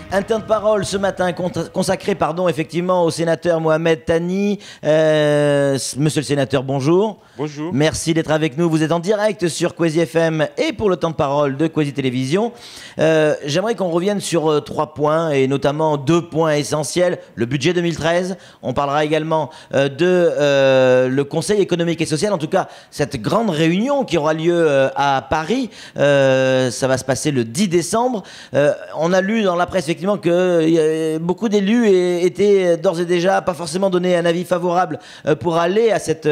Un temps de parole ce matin consacré effectivement au sénateur Mohamed Tani. Monsieur le sénateur, bonjour. Bonjour. Merci d'être avec nous. Vous êtes en direct sur Kwezi FM et pour le temps de parole de Kwezi Télévision. J'aimerais qu'on revienne sur 3 points et notamment 2 points essentiels. Le budget 2013. On parlera également de le Conseil économique et social. En tout cas, cette grande réunion qui aura lieu à Paris. Ça va se passer le 10 décembre. On a lu dans la presse effectivement que beaucoup d'élus étaient d'ores et déjà pas forcément donné un avis favorable pour aller à cette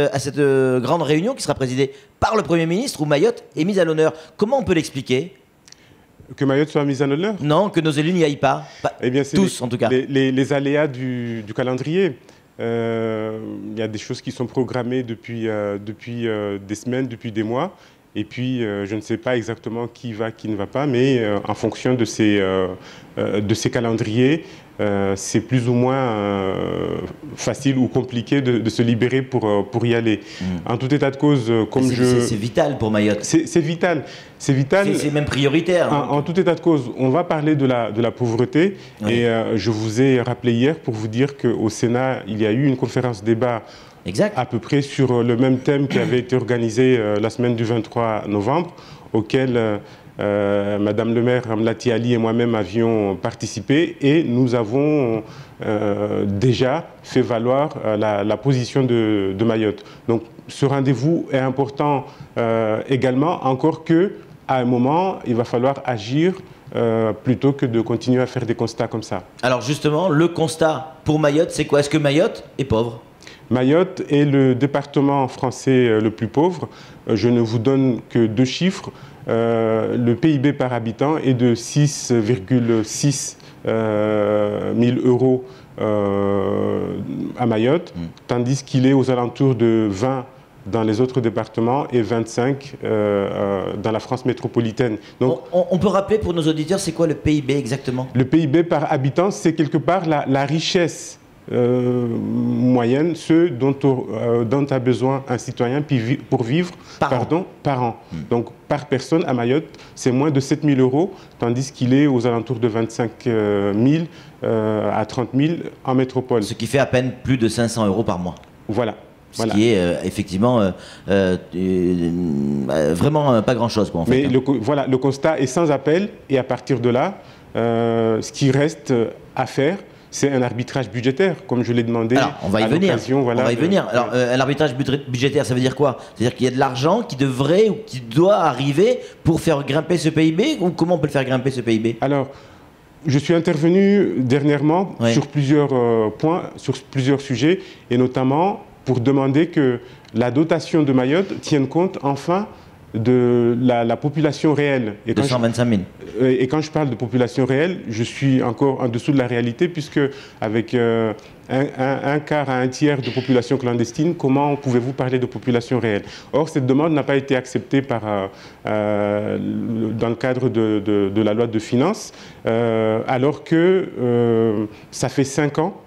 grande réunion qui sera présidée par le Premier ministre où Mayotte est mise à l'honneur. Comment on peut l'expliquer ? Que Mayotte soit mise à l'honneur ? Non, que nos élus n'y aillent pas. Eh bien, tous en tout cas. Les aléas du calendrier. Il y a des choses qui sont programmées depuis des semaines, depuis des mois. Et puis, je ne sais pas exactement qui va, qui ne va pas, mais en fonction de ces calendriers, c'est plus ou moins facile ou compliqué de se libérer pour y aller. En tout état de cause, comme c'est vital pour Mayotte. C'est vital. C'est vital. C'est même prioritaire. En tout état de cause, on va parler de la pauvreté. Oui. Et je vous ai rappelé hier pour vous dire qu'au Sénat, il y a eu une conférence débat. Exact. À peu près sur le même thème qui avait été organisé la semaine du 23 novembre, auquel Madame le maire Ramlati Ali et moi-même avions participé et nous avons déjà fait valoir la position de Mayotte. Donc ce rendez-vous est important également, encore que à un moment, il va falloir agir plutôt que de continuer à faire des constats comme ça. Alors justement, le constat pour Mayotte, c'est quoi? Est-ce que Mayotte est pauvre? Mayotte est le département français le plus pauvre. Je ne vous donne que 2 chiffres. Le PIB par habitant est de 6,6 000 euros à Mayotte, tandis qu'il est aux alentours de 20 dans les autres départements et 25 dans la France métropolitaine. Donc, on peut rappeler pour nos auditeurs, c'est quoi le PIB exactement? Le PIB par habitant, c'est quelque part la richesse moyenne, ce dont a besoin un citoyen pour vivre par an. Donc par personne à Mayotte, c'est moins de 7 000 euros, tandis qu'il est aux alentours de 25 000 à 30 000 en métropole. Ce qui fait à peine plus de 500 euros par mois. Voilà. Ce qui est effectivement vraiment pas grand-chose. En fait, mais le constat est sans appel et à partir de là, ce qui reste à faire, c'est un arbitrage budgétaire, comme je l'ai demandé. Alors, on va y venir. Voilà, on va y venir. Alors, un arbitrage budgétaire, ça veut dire quoi? C'est-à-dire qu'il y a de l'argent qui devrait ou qui doit arriver pour faire grimper ce PIB, ou comment on peut le faire grimper ce PIB? Alors, je suis intervenu dernièrement sur plusieurs points, sur plusieurs sujets, et notamment pour demander que la dotation de Mayotte tienne compte enfin de la population réelle. Et 225 000. Et quand je parle de population réelle, je suis encore en dessous de la réalité, puisque avec un quart à un tiers de population clandestine, comment pouvez-vous parler de population réelle? Or, cette demande n'a pas été acceptée dans le cadre de la loi de finances, alors que ça fait 5 ans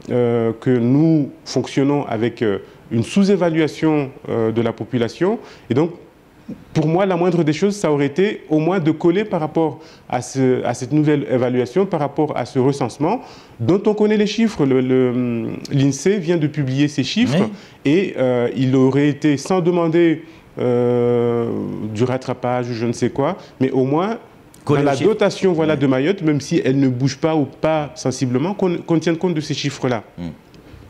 que nous fonctionnons avec une sous-évaluation de la population. Et donc, pour moi, la moindre des choses, ça aurait été au moins de coller par rapport à cette nouvelle évaluation, par rapport à ce recensement, dont on connaît les chiffres. L'INSEE vient de publier ces chiffres, et il aurait été, sans demander du rattrapage, je ne sais quoi, mais au moins, dans la dotation de Mayotte, même si elle ne bouge pas ou pas sensiblement, qu'on tienne compte de ces chiffres-là.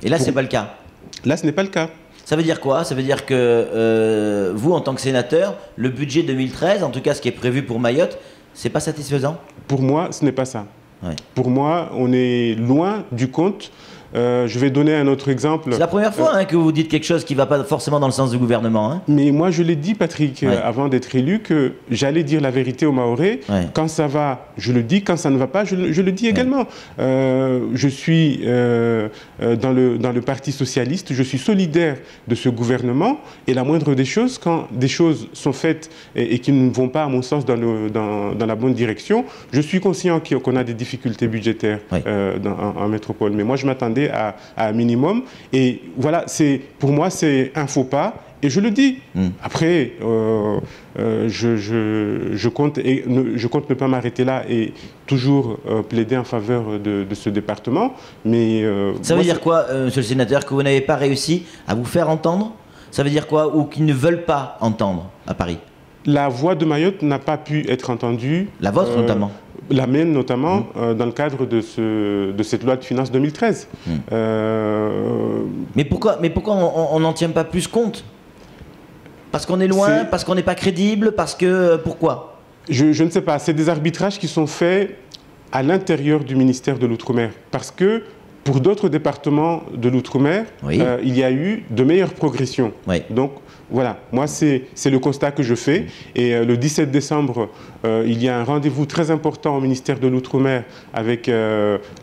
Et là, ce n'est pas le cas. Là, ce n'est pas le cas. Ça veut dire quoi? Ça veut dire que vous, en tant que sénateur, le budget 2013, en tout cas ce qui est prévu pour Mayotte, c'est pas satisfaisant? Pour moi, ce n'est pas ça. Pour moi, on est loin du compte. Je vais donner un autre exemple. C'est la première fois que vous dites quelque chose qui ne va pas forcément dans le sens du gouvernement. Hein. Mais moi, je l'ai dit, Patrick, avant d'être élu, que j'allais dire la vérité aux Mahorais. Quand ça va, je le dis. Quand ça ne va pas, je le dis également. Je suis dans le Parti socialiste. Je suis solidaire de ce gouvernement. Et la moindre des choses, quand des choses sont faites et qui ne vont pas, à mon sens, dans la bonne direction, je suis conscient qu'on a des difficultés budgétaires en métropole. Mais moi, je m'attendais à un minimum. Et voilà, pour moi, c'est un faux pas. Et je le dis. Après, je compte ne pas m'arrêter là et toujours plaider en faveur de ce département. Mais ça veut dire quoi, monsieur le sénateur, que vous n'avez pas réussi à vous faire entendre? Ça veut dire quoi? Ou qu'ils ne veulent pas entendre à Paris? La voix de Mayotte n'a pas pu être entendue. La vôtre notamment? La mienne notamment, dans le cadre de cette loi de finances 2013. Mais pourquoi on n'en tient pas plus compte? Parce qu'on est loin, parce qu'on n'est pas crédible, parce que... Pourquoi? Je ne sais pas. C'est des arbitrages qui sont faits à l'intérieur du ministère de l'Outre-mer. Parce que pour d'autres départements de l'Outre-mer, il y a eu de meilleures progressions. Donc voilà, moi c'est le constat que je fais. Et le 17 décembre, il y a un rendez-vous très important au ministère de l'Outre-mer avec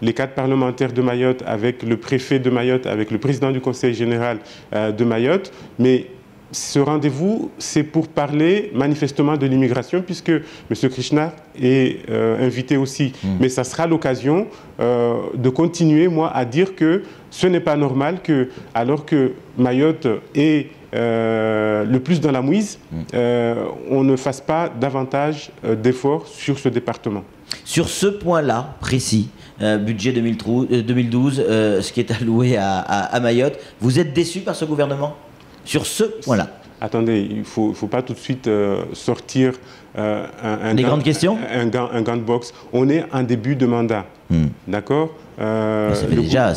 les 4 parlementaires de Mayotte, avec le préfet de Mayotte, avec le président du conseil général de Mayotte. Mais ce rendez-vous, c'est pour parler manifestement de l'immigration, puisque M. Krishna est invité aussi. Mais ça sera l'occasion de continuer, moi, à dire que ce n'est pas normal que, alors que Mayotte est le plus dans la mouise, on ne fasse pas davantage d'efforts sur ce département. Sur ce point-là précis, budget 2012, ce qui est alloué à Mayotte, vous êtes déçu par ce gouvernement ? Sur ce point-là. Attendez, il ne faut pas tout de suite sortir un gant de boxe. On est en début de mandat. D'accord ça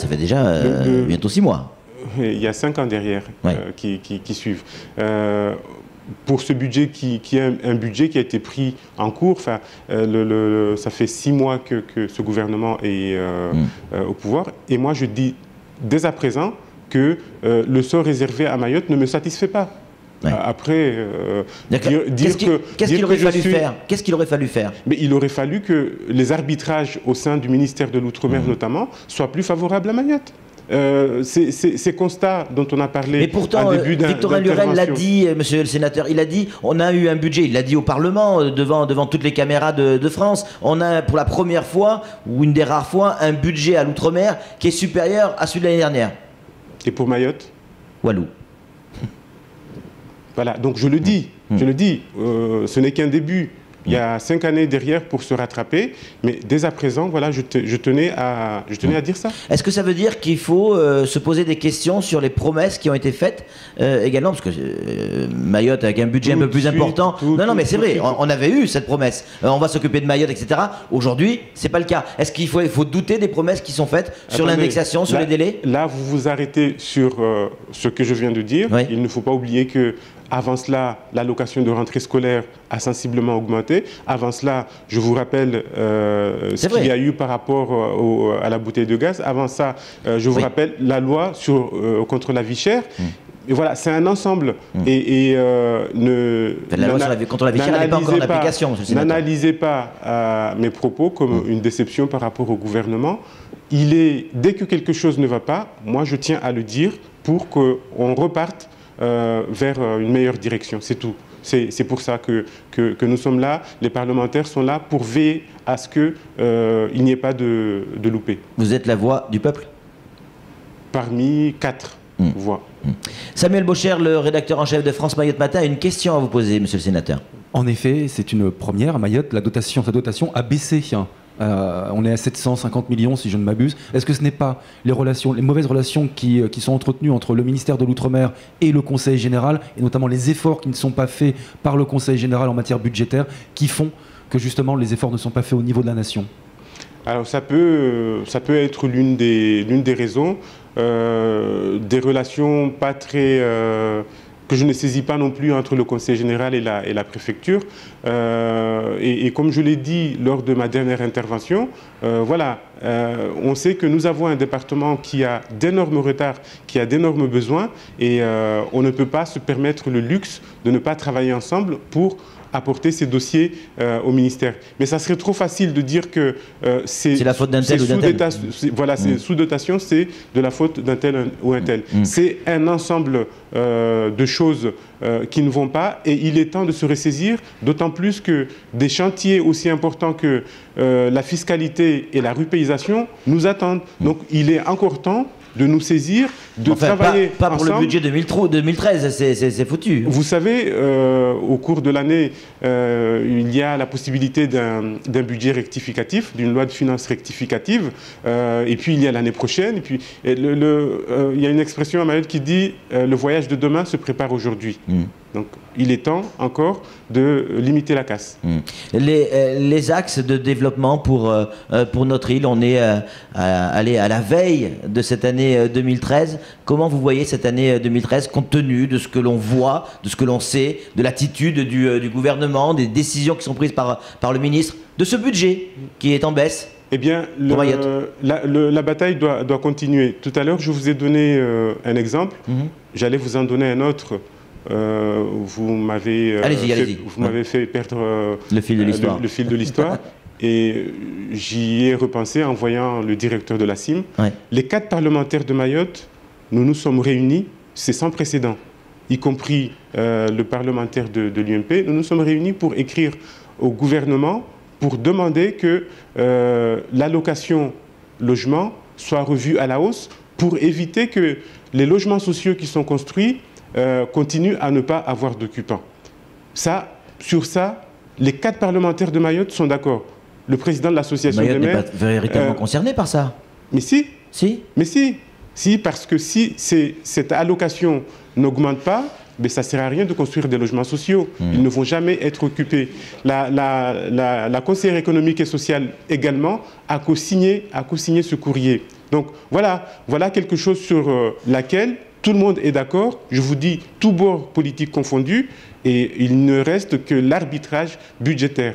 fait déjà bientôt 6 mois. Il y a 5 ans derrière qui suivent. Pour ce budget qui est un budget qui a été pris en cours, ça fait 6 mois que ce gouvernement est au pouvoir. Et moi, je dis dès à présent que le sort réservé à Mayotte ne me satisfait pas. Après, qu'est-ce qu'il aurait fallu faire? Qu'est-ce qu'il aurait fallu faire? Mais il aurait fallu que les arbitrages au sein du ministère de l'Outre-mer notamment soient plus favorables à Mayotte. Ces constats dont on a parlé. Mais pourtant, Victorin Lurel l'a dit, monsieur le sénateur, il a dit, on a eu un budget, il l'a dit au Parlement, devant toutes les caméras de France, on a pour la première fois, ou une des rares fois, un budget à l'Outre-mer qui est supérieur à celui de l'année dernière. Et pour Mayotte? Walou. Voilà, donc je le dis, ce n'est qu'un début. Il y a 5 années derrière pour se rattraper, mais dès à présent, voilà, je tenais à dire ça. Est-ce que ça veut dire qu'il faut se poser des questions sur les promesses qui ont été faites également, parce que Mayotte avec un budget un peu plus important. Non, mais c'est vrai, on avait eu cette promesse. On va s'occuper de Mayotte, etc. Aujourd'hui, c'est pas le cas. Est-ce qu'il faut douter des promesses qui sont faites sur l'indexation, sur les délais? Là, vous vous arrêtez sur ce que je viens de dire. Il ne faut pas oublier que avant cela, l'allocation de rentrée scolaire a sensiblement augmenté. Avant cela, je vous rappelle ce qu'il y a eu par rapport à la bouteille de gaz. Avant ça, je vous rappelle la loi contre la vie chère. Et voilà, c'est un ensemble. La loi contre la vie chère n'est pas encore en application. N'analysez pas mes propos comme une déception par rapport au gouvernement. Dès que quelque chose ne va pas, moi je tiens à le dire pour qu'on reparte vers une meilleure direction, c'est tout. C'est pour ça que nous sommes là, les parlementaires sont là pour veiller à ce qu'il n'y ait pas de loupé. Vous êtes la voix du peuple? Parmi 4 voix. Samuel Baucher, le rédacteur en chef de France Mayotte Matin, a une question à vous poser, monsieur le sénateur. En effet, c'est une première. À Mayotte, sa dotation a baissé. On est à 750 millions si je ne m'abuse. Est-ce que ce n'est pas les mauvaises relations qui sont entretenues entre le ministère de l'Outre-mer et le Conseil général, et notamment les efforts qui ne sont pas faits par le Conseil général en matière budgétaire, qui font que justement les efforts ne sont pas faits au niveau de la nation? Alors ça peut être l'une des raisons, des relations pas très que je ne saisis pas non plus entre le Conseil général et la préfecture. Et comme je l'ai dit lors de ma dernière intervention, voilà, on sait que nous avons un département qui a d'énormes retards, qui a d'énormes besoins, et on ne peut pas se permettre le luxe de ne pas travailler ensemble pour apporter ces dossiers au ministère. Mais ça serait trop facile de dire que c'est la faute d'un tel ou d'un tel. Voilà, c'est sous-dotation, c'est de la faute d'un tel ou un tel. C'est un ensemble de choses qui ne vont pas, et il est temps de se ressaisir, d'autant plus que des chantiers aussi importants que la fiscalité et la rupéisation nous attendent. Donc il est encore temps de nous saisir, de travailler pas pour ensemble. le budget 2013, c'est foutu. Vous savez, au cours de l'année, il y a la possibilité d'un budget rectificatif, d'une loi de finances rectificative, et puis il y a l'année prochaine, et puis il y a une expression à Mayotte qui dit le voyage de demain se prépare aujourd'hui. Donc il est temps encore de limiter la casse. Les axes de développement pour notre île, on est à la veille de cette année 2013. Comment vous voyez cette année 2013 compte tenu de ce que l'on voit, de ce que l'on sait, de l'attitude du gouvernement, des décisions qui sont prises par le ministre, de ce budget qui est en baisse? Eh bien, la bataille doit continuer. Tout à l'heure, je vous ai donné un exemple. J'allais vous en donner un autre. Vous m'avez fait perdre le fil de l'histoire. Et j'y ai repensé en voyant le directeur de la CIM. Ouais. Les 4 parlementaires de Mayotte, nous nous sommes réunis, c'est sans précédent, y compris le parlementaire de l'UMP. Nous nous sommes réunis pour écrire au gouvernement pour demander que l'allocation logement soit revue à la hausse pour éviter que les logements sociaux qui sont construits continuent à ne pas avoir d'occupants. Sur ça, les 4 parlementaires de Mayotte sont d'accord. Le président de l'association des maires... Mayotte n'est pas véritablement concerné par ça. Mais si. Si. Mais si. Si, parce que si cette allocation n'augmente pas, mais ça ne sert à rien de construire des logements sociaux. Ils ne vont jamais être occupés. La conseillère économique et sociale également a co-signé ce courrier. Donc voilà quelque chose sur laquelle tout le monde est d'accord. Je vous dis, tout bord politique confondu, et il ne reste que l'arbitrage budgétaire.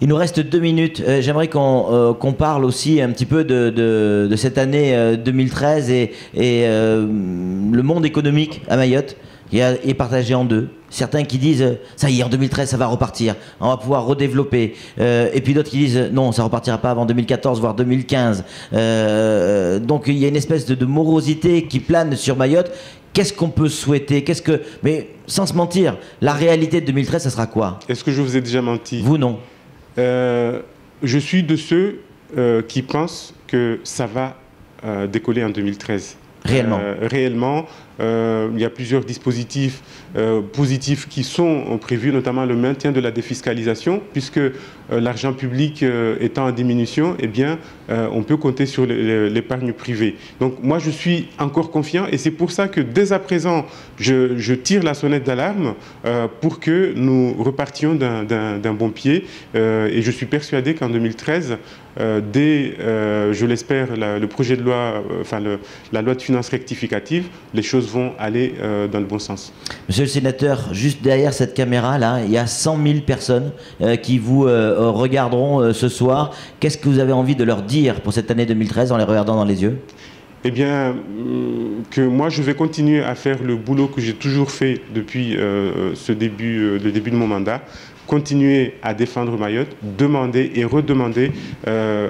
Il nous reste 2 minutes. J'aimerais qu'on parle aussi un petit peu de cette année 2013 et le monde économique à Mayotte qui est partagé en deux. Certains qui disent ça y est, en 2013 ça va repartir, on va pouvoir redévelopper, et puis d'autres qui disent non, ça repartira pas avant 2014 voire 2015. Donc il y a une espèce de morosité qui plane sur Mayotte. Qu'est-ce qu'on peut souhaiter? Mais sans se mentir, la réalité de 2013, ça sera quoi? Est-ce que je vous ai déjà menti? Vous, non. Je suis de ceux qui pensent que ça va décoller en 2013. Réellement. Il y a plusieurs dispositifs positifs qui sont prévus, notamment le maintien de la défiscalisation, puisque l'argent public étant en diminution, eh bien, on peut compter sur l'épargne privée. Donc moi, je suis encore confiant, et c'est pour ça que dès à présent, je tire la sonnette d'alarme pour que nous repartions d'un bon pied. Et je suis persuadé qu'en 2013, dès, je l'espère, le projet de loi, la loi de finances rectificative, les choses vont aller dans le bon sens. Monsieur le sénateur, juste derrière cette caméra-là, il y a 100 000 personnes qui vous regarderont ce soir. Qu'est-ce que vous avez envie de leur dire pour cette année 2013 en les regardant dans les yeux? Eh bien, que moi, je vais continuer à faire le boulot que j'ai toujours fait depuis le début de mon mandat. Continuer à défendre Mayotte, demander et redemander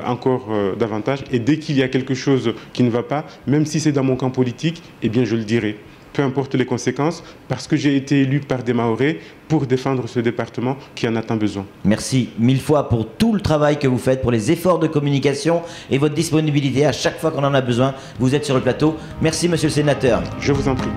encore davantage. Et dès qu'il y a quelque chose qui ne va pas, même si c'est dans mon camp politique, eh bien je le dirai. Peu importe les conséquences, parce que j'ai été élu par des Mahorais pour défendre ce département qui en a tant besoin. Merci 1000 fois pour tout le travail que vous faites, pour les efforts de communication et votre disponibilité à chaque fois qu'on en a besoin. Vous êtes sur le plateau. Merci, monsieur le sénateur. Je vous en prie.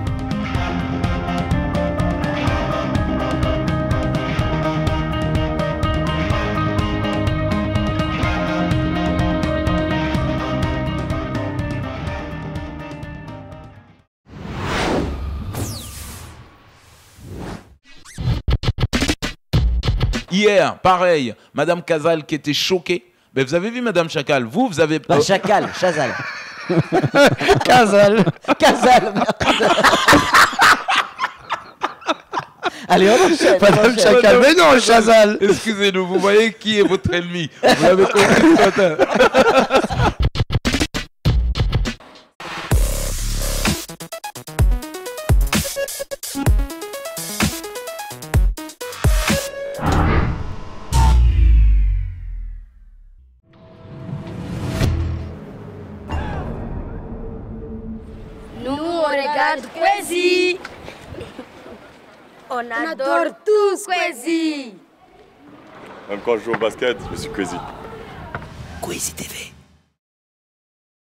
Hier, pareil, Madame Casal qui était choquée. Mais vous avez vu Madame Chacal, vous avez... Pas Chacal, Chazal. Casal. Casal. Allez, on enchaîne. Madame Chacal, mais non, Chazal. Excusez-nous, vous voyez qui est votre ennemi. Vous l'avez compris ce matin. Nous, on regarde Kwezi. On adore tous Kwezi. Même quand je joue au basket, je suis Kwezi. Kwezi TV.